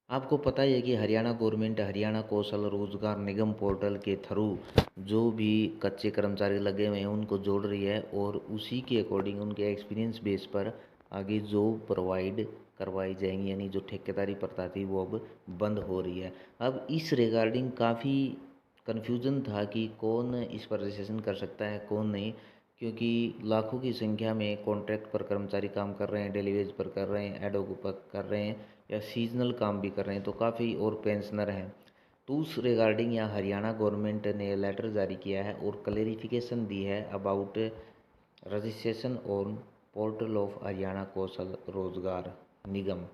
आपको पता ही है कि हरियाणा गवर्नमेंट हरियाणा कौशल रोजगार निगम पोर्टल के थ्रू जो भी कच्चे कर्मचारी लगे हुए हैं उनको जोड़ रही है और उसी के अकॉर्डिंग उनके एक्सपीरियंस बेस पर आगे जॉब प्रोवाइड करवाई जाएंगी। यानी जो ठेकेदारी प्रथा थी वो अब बंद हो रही है। अब इस रिगार्डिंग काफ़ी कन्फ्यूज़न था कि कौन इस पर रजिस्ट्रेशन कर सकता है कौन नहीं, क्योंकि लाखों की संख्या में कॉन्ट्रैक्ट पर कर्मचारी काम कर रहे हैं, डेली वेज पर कर रहे हैं, एडोक पर कर रहे हैं या सीजनल काम भी कर रहे हैं, तो काफ़ी और पेंशनर हैं। तो उस रिगार्डिंग यहाँ हरियाणा गवर्नमेंट ने लेटर जारी किया है और क्लेरिफिकेशन दी है about registration on portal of Haryana Kaushal Rozgar Nigam.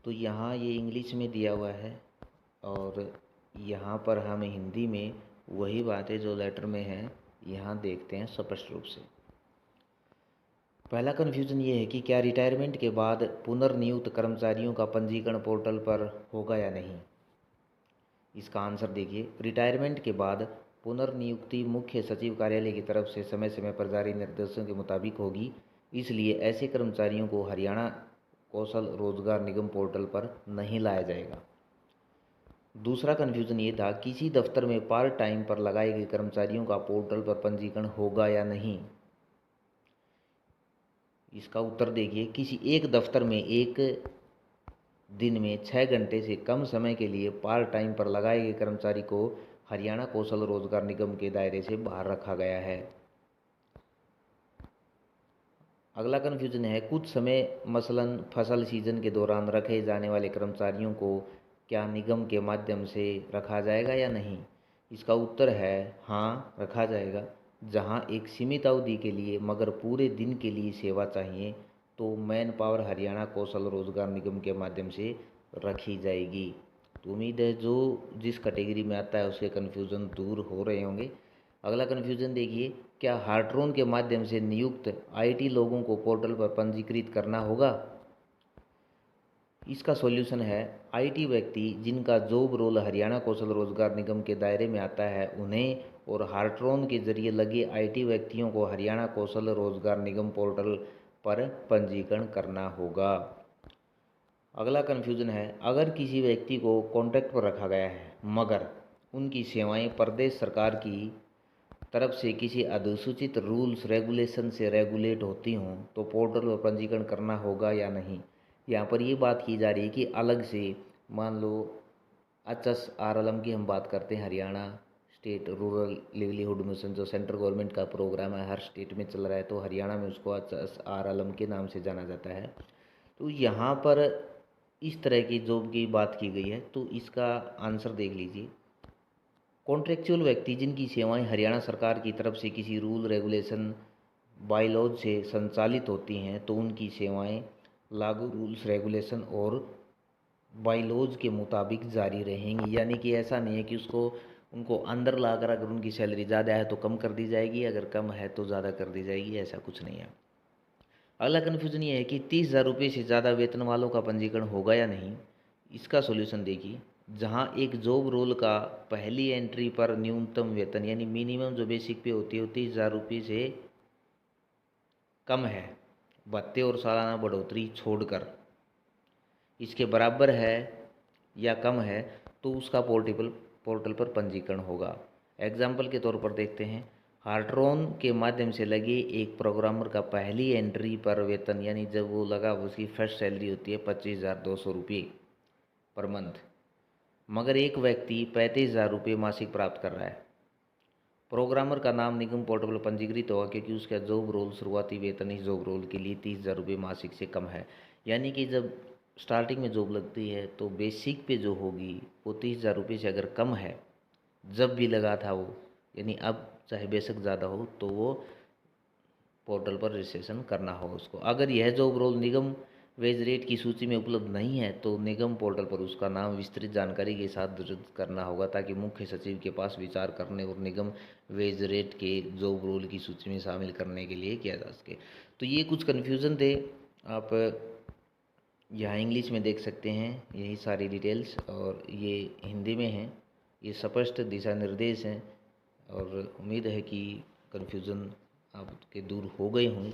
तो यहाँ ये इंग्लिश में दिया हुआ है और यहाँ पर हम हिंदी में वही बातें जो लेटर में हैं यहाँ देखते हैं स्पष्ट रूप से। पहला कन्फ्यूज़न ये है कि क्या रिटायरमेंट के बाद पुनर्नियुक्त कर्मचारियों का पंजीकरण पोर्टल पर होगा या नहीं। इसका आंसर देखिए, रिटायरमेंट के बाद पुनर्नियुक्ति मुख्य सचिव कार्यालय की तरफ से समय समय पर जारी निर्देशों के मुताबिक होगी, इसलिए ऐसे कर्मचारियों को हरियाणा कौशल रोजगार निगम पोर्टल पर नहीं लाया जाएगा। दूसरा कन्फ्यूज़न ये था, किसी दफ्तर में पार्ट टाइम पर लगाए गए कर्मचारियों का पोर्टल पर पंजीकरण होगा या नहीं। इसका उत्तर देखिए, किसी एक दफ्तर में एक दिन में 6 घंटे से कम समय के लिए पार्ट टाइम पर लगाए गए कर्मचारी को हरियाणा कौशल रोजगार निगम के दायरे से बाहर रखा गया है। अगला कन्फ्यूजन है, कुछ समय मसलन फसल सीजन के दौरान रखे जाने वाले कर्मचारियों को क्या निगम के माध्यम से रखा जाएगा या नहीं। इसका उत्तर है हाँ, रखा जाएगा। जहां एक सीमित अवधि के लिए मगर पूरे दिन के लिए सेवा चाहिए तो मैन पावर हरियाणा कौशल रोजगार निगम के माध्यम से रखी जाएगी। तो उम्मीद है जो जिस कैटेगरी में आता है उसके कन्फ्यूज़न दूर हो रहे होंगे। अगला कन्फ्यूज़न देखिए, क्या हार्ट्रोन के माध्यम से नियुक्त आईटी लोगों को पोर्टल पर पंजीकृत करना होगा। इसका सॉल्यूशन है, आईटी व्यक्ति जिनका जॉब रोल हरियाणा कौशल रोजगार निगम के दायरे में आता है उन्हें और हार्ट्रोन के जरिए लगे आईटी व्यक्तियों को हरियाणा कौशल रोजगार निगम पोर्टल पर पंजीकरण करना होगा। अगला कन्फ्यूज़न है, अगर किसी व्यक्ति को कॉन्ट्रैक्ट पर रखा गया है मगर उनकी सेवाएं प्रदेश सरकार की तरफ से किसी अधिसूचित रूल्स रेगुलेशन से रेगुलेट होती हों तो पोर्टल पर पंजीकरण करना होगा या नहीं। यहाँ पर ये बात की जा रही है कि अलग से मान लो HSRLM की हम बात करते हैं, Haryana state rural livelihood mission, जो सेंट्रल गवर्नमेंट का प्रोग्राम है, हर स्टेट में चल रहा है, तो हरियाणा में उसको HSRLM के नाम से जाना जाता है। तो यहाँ पर इस तरह की जॉब की बात की गई है, तो इसका आंसर देख लीजिए। कॉन्ट्रेक्चुअल व्यक्ति जिनकी सेवाएं हरियाणा सरकार की तरफ से किसी रूल रेगुलेशन बाईलॉज से संचालित होती हैं तो उनकी सेवाएं लागू रूल्स रेगुलेशन और बाईलॉज के मुताबिक जारी रहेंगी। यानी कि ऐसा नहीं है कि उसको उनको अंदर लाकर अगर उनकी सैलरी ज़्यादा है तो कम कर दी जाएगी, अगर कम है तो ज़्यादा कर दी जाएगी, ऐसा कुछ नहीं है। अगला कन्फ्यूजन ये है कि 30,000 रुपये से ज़्यादा वेतन वालों का पंजीकरण होगा या नहीं। इसका सॉल्यूशन देखिए, जहां एक जॉब रोल का पहली एंट्री पर न्यूनतम वेतन यानी मिनिमम जो बेसिक पे होती है 30,000 रुपये से कम है, भत्ते और सालाना बढ़ोतरी छोड़कर इसके बराबर है या कम है तो उसका पोर्टल पर पंजीकरण होगा। एग्जाम्पल के तौर पर देखते हैं, हार्ट्रोन के माध्यम से लगे एक प्रोग्रामर का पहली एंट्री पर वेतन यानी जब वो लगा उसकी फर्स्ट सैलरी होती है 25,200 रुपये पर मंथ, मगर एक व्यक्ति 35,000 रुपये मासिक प्राप्त कर रहा है। प्रोग्रामर का नाम निगम पोर्टल पर पंजीकृत होगा क्योंकि उसका जॉब रोल शुरुआती वेतन इस जॉब रोल के लिए 30,000 रुपये मासिक से कम है। यानी कि जब स्टार्टिंग में जॉब लगती है तो बेसिक पे जो होगी वो 30,000 रुपये से अगर कम है, जब भी लगा था वो, यानी अब चाहे बेशक ज़्यादा हो तो वो पोर्टल पर रजिस्ट्रेशन करना होगा उसको। अगर यह जॉब रोल निगम वेज रेट की सूची में उपलब्ध नहीं है तो निगम पोर्टल पर उसका नाम विस्तृत जानकारी के साथ दर्ज करना होगा ताकि मुख्य सचिव के पास विचार करने और निगम वेज रेट के जॉब रोल की सूची में शामिल करने के लिए किया जा सके। तो ये कुछ कन्फ्यूज़न थे, आप यहाँ इंग्लिश में देख सकते हैं यही सारी डिटेल्स और ये हिंदी में हैं, ये स्पष्ट दिशा निर्देश हैं और उम्मीद है कि कन्फ्यूज़न आपके दूर हो गए होंगे।